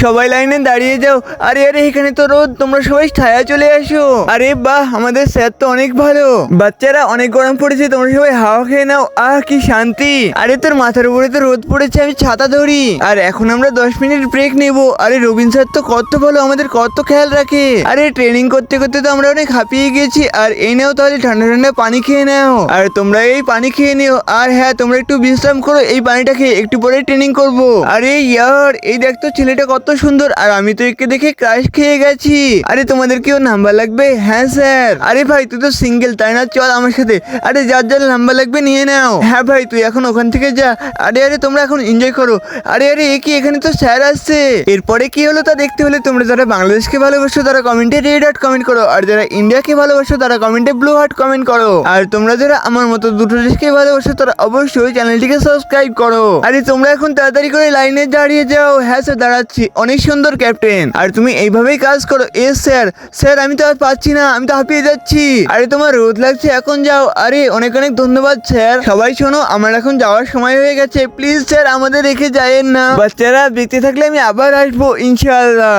সবাই লাইনে দাঁড়িয়ে যাও। আরে আরে এখানে তো রোদ, তোমরা সবাই ছায়া চলে আসো। আরে বাহ, আমাদের স্যার তো অনেক ভালো। বাচ্চারা অনেক গরম পড়েছে, তোমরা সবাই হাওয়া খেয়ে নাও। কি শান্তি। আরে তোর মাথার উপরে তো রোদ পড়েছে, আমি ছাতা ধরি। আর এখন আমরা 10 মিনিট ব্রেক নেব। আরে রবিন স্যার তো কত ভালো, আমাদের কত খেয়াল রাখে। আরে ট্রেনিং করতে করতে তো আমরা অনেক হাঁপিয়ে গেছি। আর এই নাও তাহলে ঠান্ডা ঠান্ডা পানি খেয়ে নাও। আর তোমরা এই পানি খেয়ে নিও। আর হ্যাঁ, তোমরা একটু বিশ্রাম করো, এই পানিটা খেয়ে একটু পরে ট্রেনিং করবো। আরে ইয়ার, এই দেখতো ছেলেটা কত সুন্দর, আর আমি তো একে দেখে ক্রাশ খেয়ে গেছি। আরে তোমাদের কেউ নাম্বার লাগবে? হ্যাঁ স্যার। আরে ভাই তুই তো সিঙ্গেল, তাই না? চল আমার সাথে। আরে যার যার নাম্বার লাগবে নিয়ে নাও। হ্যাঁ ভাই, তুই এখন ওখান থেকে যা। আরে আরে তোমরা এখন এনজয় করো। আরে আরে এ কি, এখানে তো স্যার আসছে। এরপরে কি হলো তা দেখতে হলে তোমরা যারা বাংলাদেশকে ভালোবাসো তারা কমেন্টে রেড হার্ট কমেন্ট করো, আর যারা ইন্ডিয়াকে ভালোবাসো তারা কমেন্টে ব্লু হার্ট কমেন্ট করো। আর তোমরা যারা আমার মতো দুটো দেশকে ভালোবাসো তারা অবশ্যই চ্যানেলটিকে সাবস্ক্রাইব করো। আরে তোমরা এখন তাড়াতাড়ি করে লাইনে দাঁড়িয়ে যাও। হ্যাঁ স্যার, দাঁড়াচ্ছি। অনেক সুন্দর ক্যাপ্টেন, আর তুমি এইভাবেই কাজ করো। S sir. স্যার আমি তো আর পাচ্ছি না, আমি তো হাঁপিয়ে যাচ্ছি। আরে তোমার রোদ লাগছে, এখন যাও। আরে অনেক অনেক ধন্যবাদ স্যার। সবাই শোনো, আমার এখন যাওয়ার সময় হয়ে গেছে। প্লিজ স্যার আমাদের রেখে যায়েন না। বাচ্চারা দেখতে থাকলে আমি আবার আসবো ইনশাআল্লাহ।